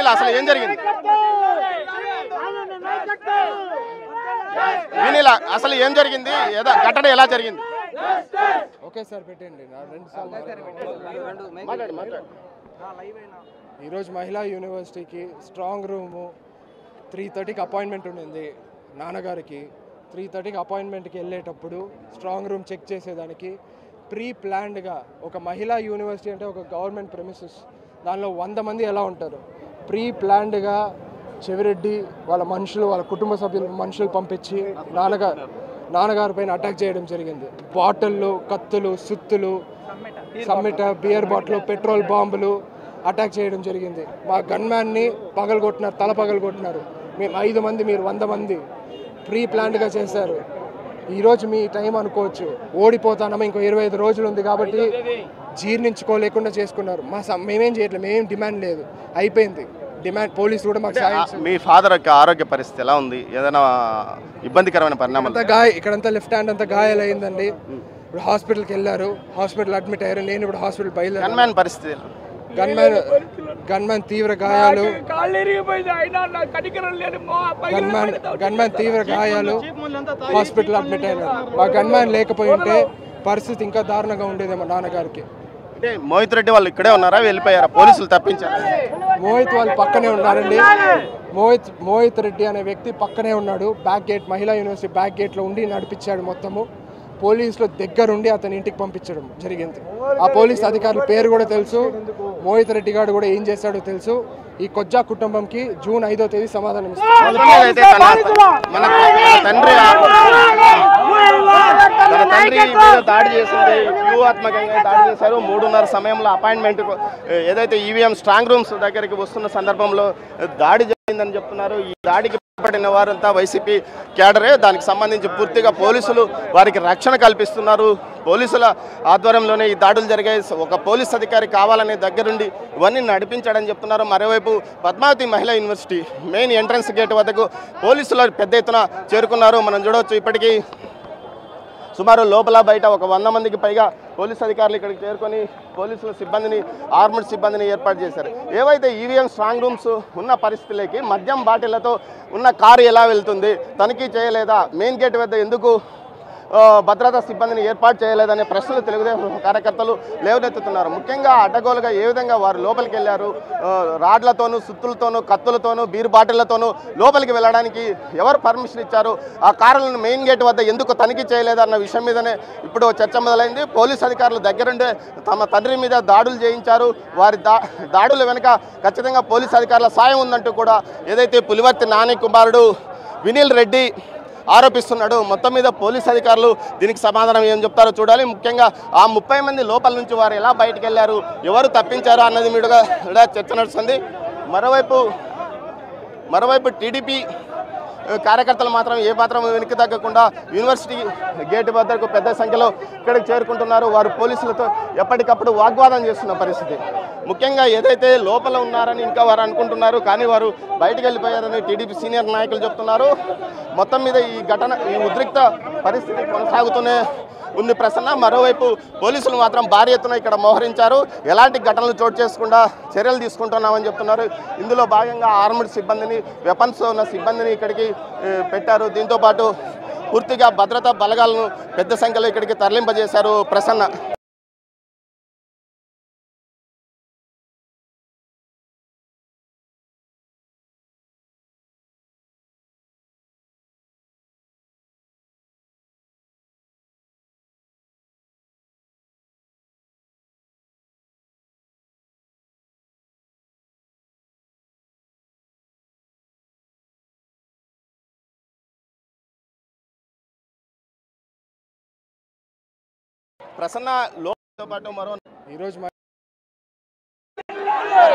వినీల్ అసలు ఏం జరిగింది? వినీల్ అసలు ఏం జరిగింది? ఘటన ఎలా జరిగింది? ఓకే సార్ పెట్టండి. ఈరోజు మహిళా యూనివర్సిటీకి స్ట్రాంగ్ రూము 3:30కి అపాయింట్మెంట్ ఉండింది నాన్నగారికి. 3:30కి అపాయింట్మెంట్కి వెళ్ళేటప్పుడు స్ట్రాంగ్ రూమ్ చెక్ చేసేదానికి ప్రీ ప్లాన్డ్గా ఒక మహిళా యూనివర్సిటీ అంటే ఒక గవర్నమెంట్ ప్రెమిసెస్, దానిలో 100 మంది ఎలా ఉంటారు, ప్రీ ప్లాన్డ్గా చెవిరెడ్డి వాళ్ళ మనుషులు, వాళ్ళ కుటుంబ సభ్యులు మనుషులు పంపించి నాన్నగారి పైన అటాక్ చేయడం జరిగింది. బాటిళ్ళు, కత్తులు, సుత్తులు, సమ్మిట, బియర్ బాటిల్, పెట్రోల్ బాంబులు అటాక్ చేయడం జరిగింది. మా గన్మ్యాన్ని పగలగొట్టినారు, తల పగలగొట్టినారు. మేము 5 మంది, మీరు 100 మంది ప్రీ ప్లాన్డ్గా చేశారు. ఈరోజు మీ టైం అనుకోవచ్చు, ఓడిపోతానమా, ఇంకో 25 రోజులు ఉంది కాబట్టి జీర్ణించుకోలేకుండా చేసుకున్నారు. మేమేం చేయట్లేదు, మేమేం డిమాండ్ లేదు, అయిపోయింది డిమాండ్. పోలీసులు కూడా మాకు సాయం. మీ ఫాదర్ యొక్క ఆరోగ్య పరిస్థితి ఎలా ఉంది? ఏదైనా ఇబ్బందికరమైన పరిణామాలు? ఇక్కడంతా లెఫ్ట్ హ్యాండ్ అంతా గాయాలైందండి. ఇప్పుడు హాస్పిటల్కి వెళ్ళారు, హాస్పిటల్ అడ్మిట్ అయ్యారు. నేను ఇప్పుడు హాస్పిటల్ బయలుదేరాను. గన్మ్యాన్ పరిస్థితి? గన్మ్యాన్ తీవ్ర గాయాలు, గన్మ్యాన్ తీవ్ర గాయాలు, హాస్పిటల్ అడ్మిట్ అయినారు. మా గన్మ్యాన్ లేకపోయి ఉంటే పరిస్థితి ఇంకా దారుణంగా ఉండేదేమో నాన్నగారికి. అంటే మోహిత్ రెడ్డి వాళ్ళు ఇక్కడే ఉన్నారా, వెళ్ళిపోయారా? పోలీసులు తప్పించారు. మోహిత్ వాళ్ళు పక్కనే ఉన్నారండి. మోహిత్ రెడ్డి అనే వ్యక్తి పక్కనే ఉన్నాడు. బ్యాక్ గేట్, మహిళా యూనివర్సిటీ బ్యాక్ గేట్లో ఉండి నడిపించాడు మొత్తము. పోలీసులు దగ్గరుండి అతని ఇంటికి పంపించడం జరిగింది. ఆ పోలీస్ అధికారుల పేరు కూడా తెలుసు. మోహిత్ రెడ్డి గారు కూడా ఏం చేశాడో తెలుసు. ఈ కొజ్జా కుటుంబంకి జూన్ 5వ తేదీ సమాధానం ఇస్తారు. దాడి చేసింది, వ్యూహాత్మకంగా దాడి చేశారు. 3:30 సమయంలో అపాయింట్మెంట్ ఏదైతే ఈవీఎం స్ట్రాంగ్ రూమ్స్ దగ్గరికి వస్తున్న సందర్భంలో దాడి జరిగిందని చెప్తున్నారు. ఈ దాడికి పడిన వారంతా వైసీపీ క్యాడరే. దానికి సంబంధించి పూర్తిగా పోలీసులు వారికి రక్షణ కల్పిస్తున్నారు. పోలీసుల ఆధ్వర్యంలోనే ఈ దాడులు జరిగాయి. ఒక పోలీస్ అధికారి కావాలనే దగ్గరుండి ఇవన్నీ నడిపించాడని చెప్తున్నారు. మరోవైపు పద్మావతి మహిళా యూనివర్సిటీ మెయిన్ ఎంట్రన్స్ గేట్ వద్దకు పోలీసులు పెద్ద ఎత్తున చేరుకున్నారు. మనం చూడవచ్చు ఇప్పటికీ సుమారు లోపల బయట ఒక 100 మందికి పైగా పోలీసు అధికారులు ఇక్కడికి చేరుకొని పోలీసుల సిబ్బందిని, ఆర్మడ్ సిబ్బందిని ఏర్పాటు చేశారు. ఏవైతే ఈవీఎం స్ట్రాంగ్ రూమ్స్ ఉన్న పరిస్థితులకి మద్యం బాటిళ్లతో ఉన్న కారు ఎలా వెళ్తుంది, తనిఖీ చేయలేదా, మెయిన్ గేట్ వద్ద ఎందుకు భద్రతా సిబ్బందిని ఏర్పాటు చేయలేదనే ప్రశ్నలు తెలుగుదేశం కార్యకర్తలు లేవనెత్తుతున్నారు. ముఖ్యంగా అడ్డగోలుగా ఏ విధంగా వారు లోపలికి వెళ్ళారు, రాడ్లతోనూ, సుత్తులతోనూ, కత్తులతోనూ, బీరు బాటిళ్లతోనూ లోపలికి వెళ్ళడానికి ఎవరు పర్మిషన్ ఇచ్చారు, ఆ కారులను మెయిన్ గేట్ వద్ద ఎందుకు తనిఖీ చేయలేదన్న విషయం మీదనే ఇప్పుడు చర్చ మొదలైంది. పోలీసు అధికారులు దగ్గరుండే తమ తండ్రి మీద దాడులు చేయించారు. వారి దాడుల వెనుక ఖచ్చితంగా పోలీసు అధికారుల సాయం ఉందంటూ కూడా ఏదైతే పులివర్తి నాని కుమారుడు వినీల్ రెడ్డి ఆరోపిస్తున్నాడు. మొత్తం మీద పోలీస్ అధికారులు దీనికి సమాధానం ఏం చెప్తారో చూడాలి. ముఖ్యంగా ఆ 30 మంది లోపల నుంచి వారు ఎలా బయటకు వెళ్ళారు, ఎవరు తప్పించారు అన్నది మీడుగా చర్చ నడుస్తుంది. మరోవైపు టీడీపీ కార్యకర్తలు మాత్రం ఏ మాత్రం వెనక్కి తగ్గకుండా యూనివర్సిటీ గేట్ వద్దకు పెద్ద సంఖ్యలో ఇక్కడికి చేరుకుంటున్నారు. వారు పోలీసులతో ఎప్పటికప్పుడు వాగ్వాదం చేస్తున్న పరిస్థితి. ముఖ్యంగా ఏదైతే లోపల ఉన్నారని ఇంకా వారు అనుకుంటున్నారు, కానీ వారు బయటకు వెళ్ళిపోయారని టీడీపీ సీనియర్ నాయకులు చెప్తున్నారు. మొత్తం మీద ఈ ఉద్రిక్త పరిస్థితి కొనసాగుతూనే ఉంది ప్రసన్న. మరోవైపు పోలీసులు మాత్రం భారీ ఎత్తున ఇక్కడ మోహరించారు. ఎలాంటి ఘటనలు చోటు చేసుకుండా చర్యలు తీసుకుంటున్నామని చెప్తున్నారు. ఇందులో భాగంగా ఆర్మడ్ సిబ్బందిని, వెపన్స్ ఉన్న సిబ్బందిని ఇక్కడికి పెట్టారు. దీంతోపాటు పూర్తిగా భద్రతా బలగాలను పెద్ద సంఖ్యలో ఇక్కడికి తరలింపజేశారు ప్రసన్న. ప్రసన్న లోతో పాటు మరో ఈరోజు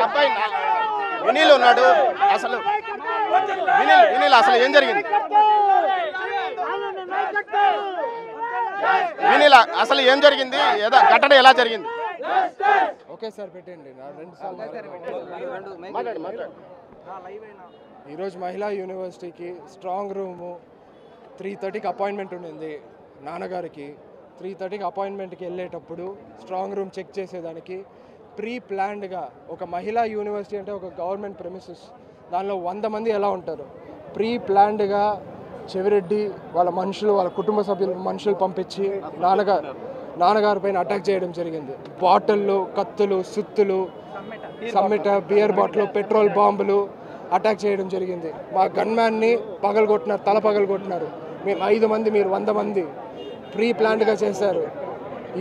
అబ్బాయి వినీల్ ఉన్నాడు. అసలు వినీల్ అసలు ఏం జరిగింది? వినీల్ అసలు ఏం జరిగింది? ఘటన ఎలా జరిగింది? ఓకే సార్ పెట్టండి. ఈరోజు మహిళా యూనివర్సిటీకి స్ట్రాంగ్ రూము 3:30కి అపాయింట్మెంట్ ఉండింది నాన్నగారికి. 3:30కి అపాయింట్మెంట్కి వెళ్ళేటప్పుడు స్ట్రాంగ్ రూమ్ చెక్ చేసేదానికి ప్రీ ప్లాన్డ్గా ఒక మహిళా యూనివర్సిటీ అంటే ఒక గవర్నమెంట్ ప్రెమిసెస్, దానిలో 100 మంది ఎలా ఉంటారు, ప్రీ ప్లాన్డ్గా చెవిరెడ్డి వాళ్ళ మనుషులు, వాళ్ళ కుటుంబ సభ్యులు మనుషులు పంపించి నాన్నగారి పైన అటాక్ చేయడం జరిగింది. బాటిళ్ళు, కత్తులు, సుత్తులు, సమ్మిట, బియర్ బాటిల్, పెట్రోల్ బాంబులు అటాక్ చేయడం జరిగింది. మా గన్మ్యాన్ని పగలగొట్టినారు, తల పగలగొట్టినారు. మేము 5 మంది, మీరు 100 మంది. ప్రీ ప్లాన్డ్గా చేశారు.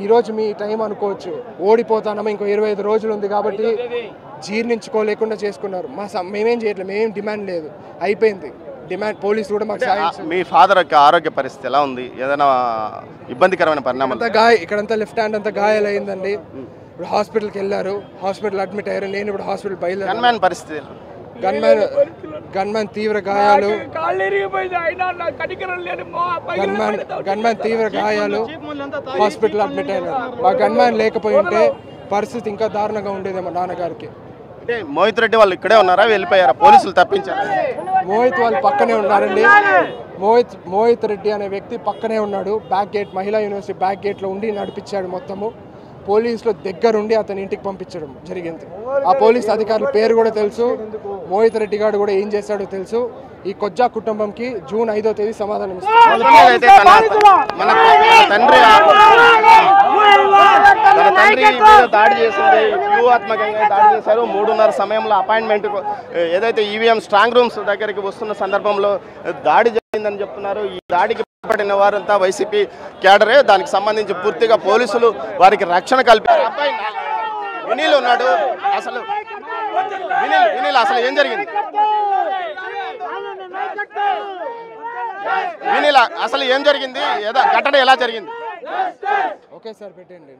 ఈరోజు మీ టైం అనుకోవచ్చు, ఓడిపోతానమా, ఇంకో 25 రోజులు ఉంది కాబట్టి జీర్ణించుకోలేకుండా చేసుకున్నారు. మేమేం చేయట్లేదు, మేమేం డిమాండ్ లేదు, అయిపోయింది డిమాండ్. పోలీసులు కూడా మాకు సాయం. మీ ఫాదర్ యొక్క ఆరోగ్య పరిస్థితి ఎలా ఉంది? ఏదైనా ఇబ్బందికరమైన పరిణామం? ఇక్కడంతా లెఫ్ట్ హ్యాండ్ అంతా గాయాలైందండి. ఇప్పుడు హాస్పిటల్కి వెళ్ళారు, హాస్పిటల్ అడ్మిట్ అయ్యారు. నేను ఇప్పుడు హాస్పిటల్ బయలుదేరాను. గన్మ్యాన్ పరిస్థితి? గన్మ్యాన్ తీవ్ర గాయాలు, గన్మ్యాన్ తీవ్ర గాయాలు, హాస్పిటల్ అడ్మిట్ అయినారు. మా గన్మ్యాన్ లేకపోయి ఉంటే పరిస్థితి ఇంకా దారుణంగా ఉండేదేమో నాన్నగారికి. అంటే మోహిత్ రెడ్డి వాళ్ళు ఇక్కడే ఉన్నారా, వెళ్ళిపోయారా? పోలీసులు తప్పించారు. మోహిత్ వాళ్ళు పక్కనే ఉన్నారండి. మోహిత్ రెడ్డి అనే వ్యక్తి పక్కనే ఉన్నాడు. బ్యాక్ గేట్, మహిళా యూనివర్సిటీ బ్యాక్ గేట్లో ఉండి నడిపించాడు మొత్తము. పోలీసులు దగ్గరుండి అతని ఇంటికి పంపించడం జరిగింది. ఆ పోలీస్ అధికారుల పేరు కూడా తెలుసు. మోహిత్ రెడ్డి గారు కూడా ఏం చేశాడో తెలుసు. ఈ కొజ్జా కుటుంబంకి జూన్ 5వ తేదీ సమాధానం ఇస్తారు. దాడి చేసింది, వ్యూహాత్మకంగా దాడి చేశారు. 3:30 సమయంలో అపాయింట్మెంట్ ఏదైతే ఈవీఎం స్ట్రాంగ్ రూమ్స్ దగ్గరికి వస్తున్న సందర్భంలో దాడి జరిగిందని చెప్తున్నారు. ఈ దాడికి పడిన వారంతా వైసీపీ క్యాడరే. దానికి సంబంధించి పూర్తిగా పోలీసులు వారికి రక్షణ కల్పించారు. అబ్బాయి వినీల్ ఉన్నాడు. అసలు వినీల్ అసలు ఏం జరిగింది? వినీల్ అసలు ఏం జరిగింది? ఘటన ఎలా జరిగింది? ఓకే సార్, పెట్టండి.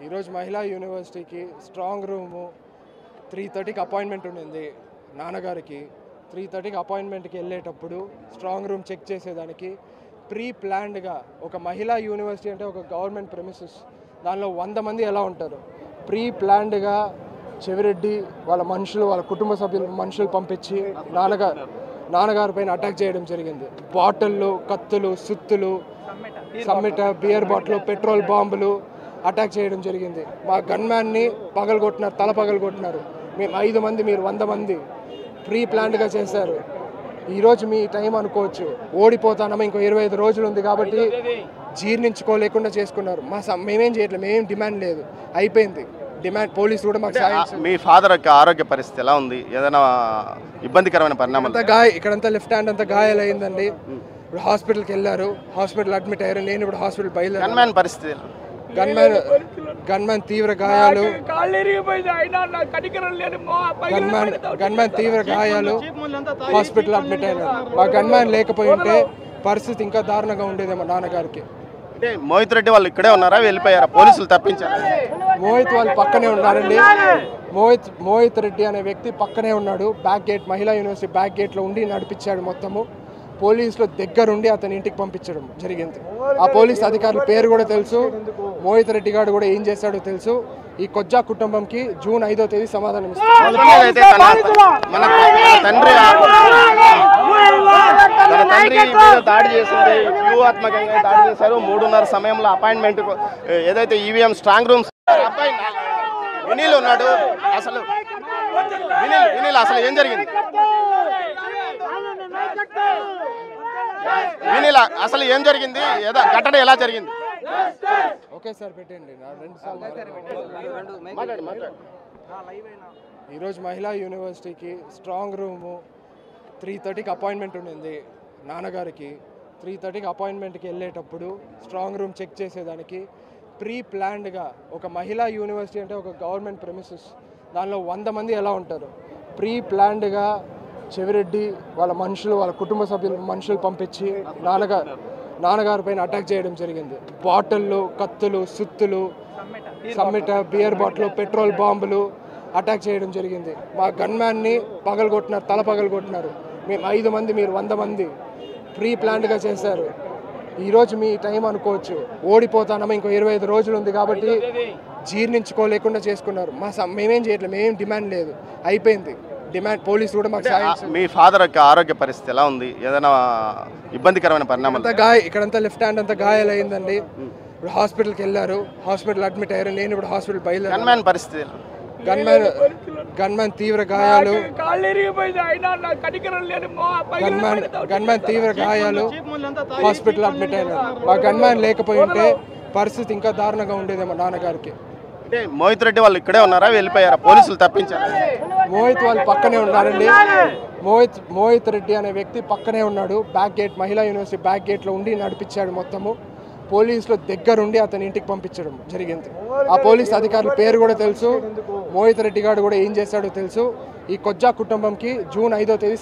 ఈరోజు మహిళా యూనివర్సిటీకి స్ట్రాంగ్ రూము 3:30కి అపాయింట్మెంట్ ఉండింది నాన్నగారికి. 3:30కి అపాయింట్మెంట్కి వెళ్ళేటప్పుడు స్ట్రాంగ్ రూమ్ చెక్ చేసేదానికి ప్రీ ప్లాన్డ్గా ఒక మహిళా యూనివర్సిటీ అంటే ఒక గవర్నమెంట్ ప్రెమిసెస్, దానిలో 100 మంది ఎలా ఉంటారు, ప్రీ ప్లాన్డ్గా చెవిరెడ్డి వాళ్ళ మనుషులు, వాళ్ళ కుటుంబ సభ్యులు మనుషులు పంపించి నాన్నగారి పైన అటాక్ చేయడం జరిగింది. బాటిళ్ళు, కత్తులు, సుత్తులు, సమ్మిట, బియర్ బాటిల్, పెట్రోల్ బాంబులు అటాక్ చేయడం జరిగింది. మా గన్మ్యాన్ని పగలగొట్టినారు, తల పగలగొట్టినారు. మేము 5 మంది, మీరు 100 మంది. ప్రీ ప్లాన్డ్గా చేశారు. ఈరోజు మీ టైం అనుకోవచ్చు, ఓడిపోతానమా, ఇంకో 25 రోజులు ఉంది కాబట్టి జీర్ణించుకోలేకుండా చేసుకున్నారు. మేమేం చేయట్లేదు, మేమేం డిమాండ్ లేదు, అయిపోయింది డిమాండ్. పోలీసులు కూడా మాకు సాయం. మీ ఫాదర్ యొక్క ఆరోగ్య పరిస్థితి ఎలా ఉంది? ఏదైనా ఇబ్బందికరమైన పరిణామం? ఇక్కడంతా లెఫ్ట్ హ్యాండ్ అంతా గాయాలైందండి. ఇప్పుడు హాస్పిటల్కి వెళ్ళారు, హాస్పిటల్ అడ్మిట్ అయ్యారు. నేను ఇప్పుడు హాస్పిటల్ బయలుదేరాను. గన్మ్యాన్ పరిస్థితి? గన్మ్యాన్ తీవ్ర గాయాలు, గన్మ్యాన్ తీవ్ర గాయాలు, హాస్పిటల్ అడ్మిట్ అయినారు. మా గన్మ్యాన్ లేకపోయి ఉంటే పరిస్థితి ఇంకా దారుణంగా ఉండేదేమో నాన్నగారికి. అంటే మోహిత్ రెడ్డి వాళ్ళు ఇక్కడే ఉన్నారా, వెళ్ళిపోయారా? పోలీసులు తప్పించారు. మోహిత్ వాళ్ళు పక్కనే ఉన్నారండి. మోహిత్ రెడ్డి అనే వ్యక్తి పక్కనే ఉన్నాడు. బ్యాక్ గేట్, మహిళా యూనివర్సిటీ బ్యాక్ గేట్లో ఉండి నడిపించాడు మొత్తము. పోలీసులు దగ్గరుండి అతని ఇంటికి పంపించడం జరిగింది. ఆ పోలీస్ అధికారుల పేరు కూడా తెలుసు. మోహిత్ రెడ్డి గారు కూడా ఏం చేశాడో తెలుసు. ఈ కొజ్జా కుటుంబంకి జూన్ 5వ తేదీ సమాధానం ఇస్తారు. దాడి చేసింది, వ్యూహాత్మకంగా దాడి చేశారు. 3:30 సమయంలో అపాయింట్మెంట్ ఏదైతే ఈవీఎం స్ట్రాంగ్ రూమ్స్. అబ్బాయి వినీల్ ఉన్నాడు. అసలు వినీల్ అసలు ఏం జరిగింది? వినీల్ అసలు ఏం జరిగింది? ఘటన ఎలా జరిగింది? ఓకే సార్, పెట్టండి. ఈరోజు మహిళా యూనివర్సిటీకి స్ట్రాంగ్ రూము 3:30కి అపాయింట్మెంట్ ఉండింది నాన్నగారికి. 3:30కి అపాయింట్మెంట్కి వెళ్ళేటప్పుడు స్ట్రాంగ్ రూమ్ చెక్ చేసేదానికి ప్రీ ప్లాన్డ్గా ఒక మహిళా యూనివర్సిటీ అంటే ఒక గవర్నమెంట్ ప్రెమిసెస్, దానిలో 100 మంది ఎలా ఉంటారు, ప్రీ ప్లాన్డ్గా చెవిరెడ్డి వాళ్ళ మనుషులు, వాళ్ళ కుటుంబ సభ్యులు మనుషులు పంపించి నాన్నగారి పైన అటాక్ చేయడం జరిగింది. బాటిళ్ళు, కత్తులు, సుత్తులు, సమ్మిట, బియర్ బాటిల్, పెట్రోల్ బాంబులు అటాక్ చేయడం జరిగింది. మా గన్మ్యాన్ని పగలగొట్టినారు, తల పగలగొట్టినారు. మేము 5 మంది, మీరు 100 మంది. ప్రీ ప్లాన్డ్గా చేశారు. ఈరోజు మీ టైం అనుకోవచ్చు, ఓడిపోతానమా, ఇంకో 25 రోజులు ఉంది కాబట్టి జీర్ణించుకోలేకుండా చేసుకున్నారు. మేమేం చేయట్లేదు, మేమేం డిమాండ్ లేదు, అయిపోయింది డిమాండ్. పోలీసులు కూడా మాకు సాయం. మీ ఫాదర్ యొక్క ఆరోగ్య పరిస్థితి ఎలా ఉంది? ఏదైనా ఇబ్బందికరమైన పరిణామం? ఇక్కడంతా లెఫ్ట్ హ్యాండ్ అంతా గాయాలైందండి. ఇప్పుడు హాస్పిటల్కి వెళ్ళారు, హాస్పిటల్ అడ్మిట్ అయ్యారు. నేను ఇప్పుడు హాస్పిటల్ బయలుదేరాను. గన్మ్యాన్ పరిస్థితి గన్మ్యాన్ తీవ్ర గాయాలు, గన్మ్యాన్ తీవ్ర గాయాలు, హాస్పిటల్ అడ్మిట్ అయినారు. ఆ గన్మ్యాన్ లేకపోయి ఉంటే పరిస్థితి ఇంకా దారుణంగా ఉండేదేమో నాన్నగారికి. అంటే మోహిత్ రెడ్డి వాళ్ళు ఇక్కడే ఉన్నారా, వెళ్ళిపోయారా? పోలీసులు తప్పించారు. మోహిత్ వాళ్ళు పక్కనే ఉన్నారండి. మోహిత్ రెడ్డి అనే వ్యక్తి పక్కనే ఉన్నాడు. బ్యాక్ గేట్, మహిళా యూనివర్సిటీ బ్యాక్ గేట్లో ఉండి నడిపించాడు మొత్తము. పోలీసులు దగ్గరుండి అతని ఇంటికి పంపించడం జరిగింది. ఆ పోలీస్ అధికారుల పేరు కూడా తెలుసు. మోహిత్ రెడ్డి గారు కూడా ఏం చేశాడో తెలుసు. ఈ కొజ్జా కుటుంబంకి జూన్ 5వ తేదీ